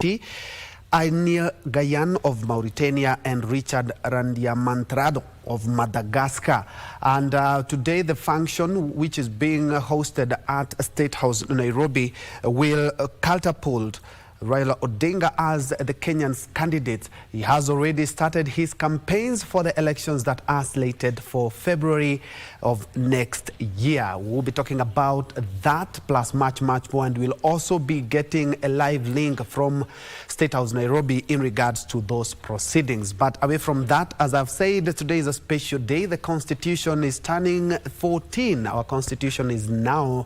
Fati, Ainir Gayan of Mauritania, and Richard Randiamantrado of Madagascar. And today the function, which is being hosted at State House Nairobi, will catapult Raila Odinga as the Kenyan's candidate. He has already started his campaigns for the elections that are slated for February of next year. We'll be talking about that plus much more, and we'll also be getting a live link from State House Nairobi in regards to those proceedings. But away from that, as I've said, today is a special day. The Constitution is turning 14. Our Constitution is now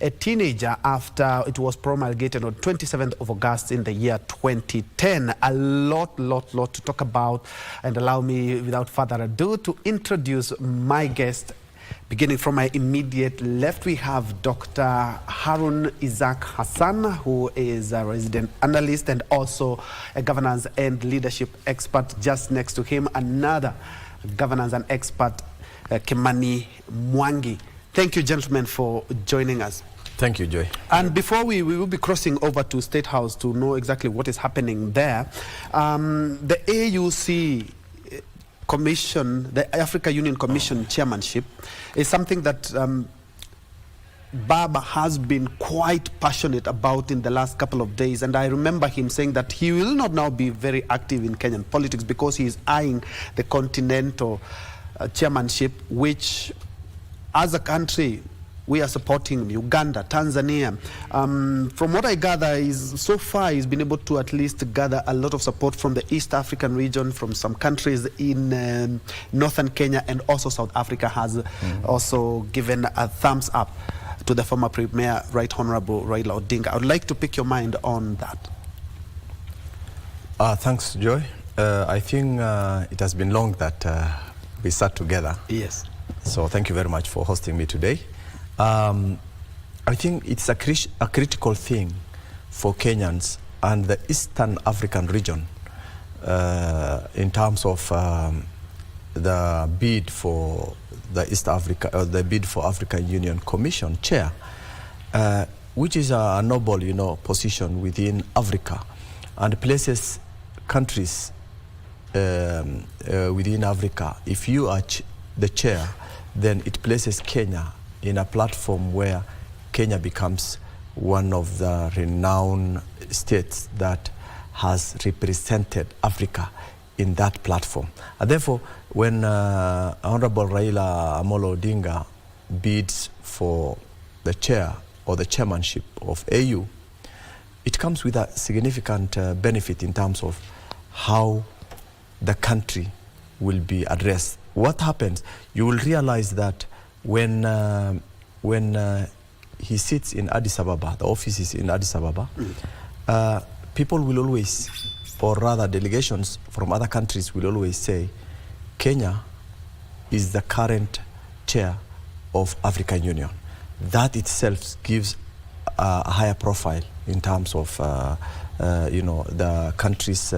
a teenager after it was promulgated on 27th of August in the year 2010. A lot to talk about, and allow me, without further ado, to introduce my guest. Beginning from my immediate left, we have Dr. Harun Isaac Hassan, who is a resident analyst and also a governance and leadership expert. Just next to him, another governance and expert, Kimani Mwangi. Thank you, gentlemen, for joining us. Thank you, Joy. And before we will be crossing over to State House to know exactly what is happening there, the AUC Commission, the Africa Union Commission chairmanship, is something that Baba has been quite passionate about in the last couple of days. And I remember him saying that he will not now be very active in Kenyan politics because he is eyeing the continental chairmanship, which as a country we are supporting Uganda, Tanzania. From what I gather, is so far he's been able to at least gather a lot of support from the East African region, from some countries in northern Kenya, and also South Africa has also given a thumbs up to the former Premier, Right Honorable Raila Odinga. I would like to pick your mind on that. Thanks, Joy. I think it has been long that we sat together. Yes. So thank you very much for hosting me today. I think it's a critical thing for Kenyans and the Eastern African region in terms of the bid for the East Africa, or the bid for African Union Commission chair, which is a noble, position within Africa, and places countries within Africa. If you are the chair, then it places Kenya in a platform where Kenya becomes one of the renowned states that has represented Africa in that platform. And therefore, when Honorable Raila Amolo Odinga bids for the chair or the chairmanship of AU, it comes with a significant benefit in terms of how the country will be addressed. What happens, you will realize that when he sits in Addis Ababa, the office is in Addis Ababa, people will always, or rather delegations from other countries will always say, Kenya is the current chair of African Union. That itself gives a higher profile in terms of the country's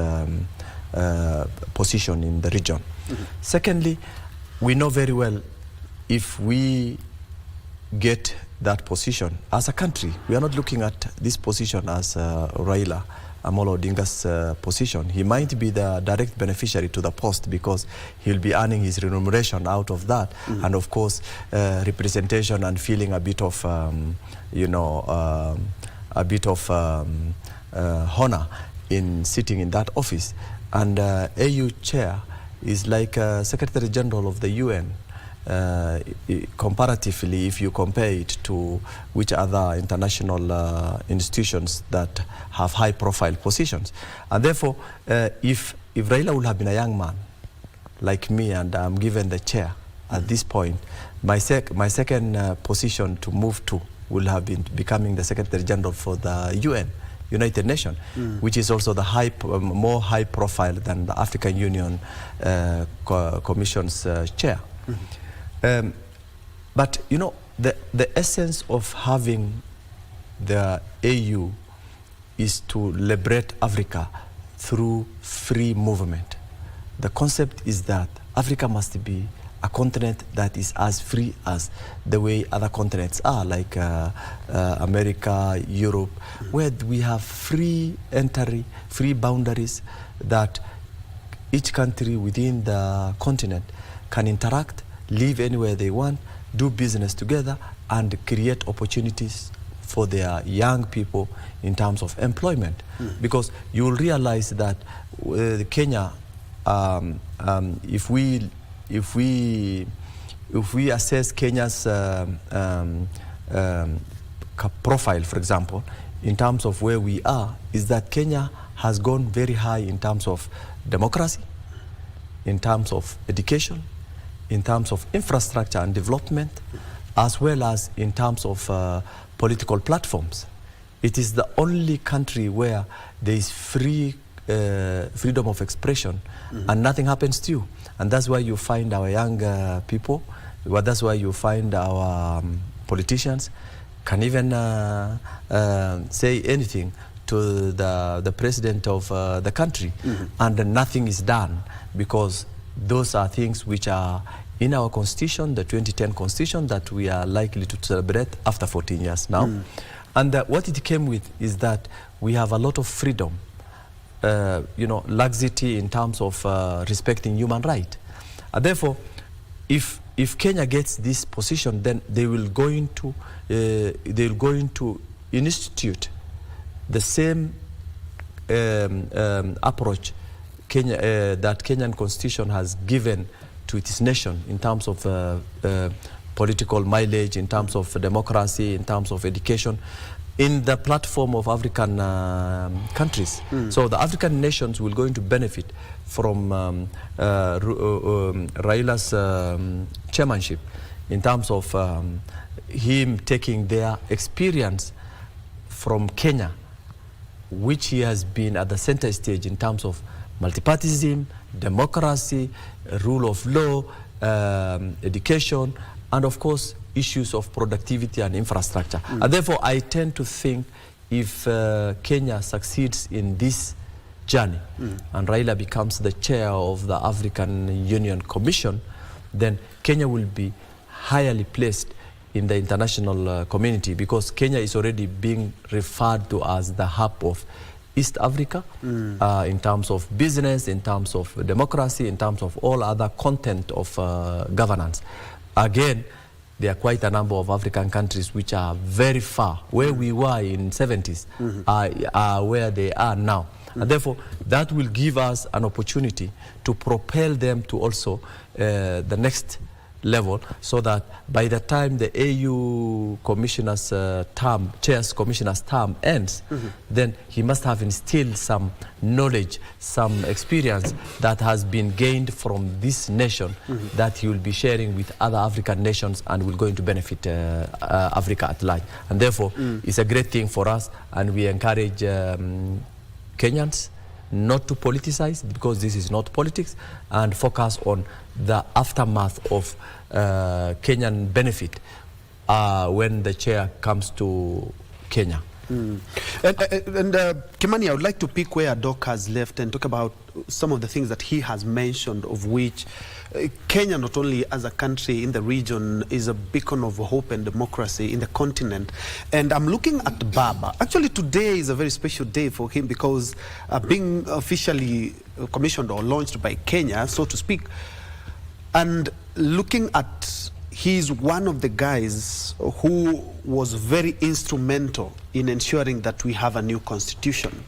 position in the region. Secondly, we know very well, if we get that position as a country, we are not looking at this position as Raila Amolo Odinga's position. He might be the direct beneficiary to the post because he'll be earning his remuneration out of that, and of course representation and feeling a bit of honor in sitting in that office. And AU chair is like Secretary General of the UN. Comparatively, if you compare it to which other international institutions that have high profile positions. And therefore, if Raila would have been a young man like me and I'm given the chair at this point, my second position to move to will have been becoming the Secretary General for the UN, United Nations, which is also the more high profile than the African Union Commission's chair. But the essence of having the AU is to liberate Africa through free movement. The concept is that Africa must be a continent that is as free as the way other continents are, like America, Europe, where we have free entry, free boundaries, that each country within the continent can interact, live anywhere they want, do business together, and create opportunities for their young people in terms of employment. Because you will realize that Kenya, if we assess Kenya's profile, for example, in terms of where we are, is that Kenya has gone very high in terms of democracy, in terms of education, in terms of infrastructure and development, as well as in terms of political platforms. It is the only country where there is freedom of expression, and nothing happens to you. And that's why you find our young people, well, that's why you find our politicians can even say anything to the president of the country, and nothing is done, because those are things which are in our constitution, the 2010 constitution, that we are likely to celebrate after 14 years now. And what it came with is that we have a lot of freedom, laxity in terms of respecting human rights. And therefore, if Kenya gets this position, then they will going to institute the same approach that Kenyan constitution has given to its nation in terms of political mileage, in terms of democracy, in terms of education, in the platform of African countries. So the African nations will going to benefit from Raila's chairmanship, in terms of him taking their experience from Kenya, which he has been at the center stage in terms of multipartyism, democracy, rule of law, education, and of course issues of productivity and infrastructure. And therefore I tend to think if Kenya succeeds in this journey, and Raila becomes the chair of the African Union Commission, then Kenya will be highly placed in the international community, because Kenya is already being referred to as the hub of East Africa, in terms of business, in terms of democracy, in terms of all other content of governance. Again, there are quite a number of African countries which are very far. Where we were in 70s are where they are now. And therefore, that will give us an opportunity to propel them to also the next level, so that by the time the AU commissioner's chair's commissioner's term ends, then he must have instilled some knowledge, some experience that has been gained from this nation, that he will be sharing with other African nations, and will going to benefit Africa at large. And therefore, it's a great thing for us, and we encourage Kenyans not to politicize, because this is not politics, and focus on the aftermath of Kenyan benefit when the chair comes to Kenya. And Kimani, I would like to pick where Doc has left and talk about some of the things that he has mentioned, of which Kenya, not only as a country in the region, is a beacon of hope and democracy in the continent. And I'm looking at Baba. Actually, today is a very special day for him, because being officially commissioned or launched by Kenya, so to speak, and looking at, he's one of the guys who was very instrumental in ensuring that we have a new constitution.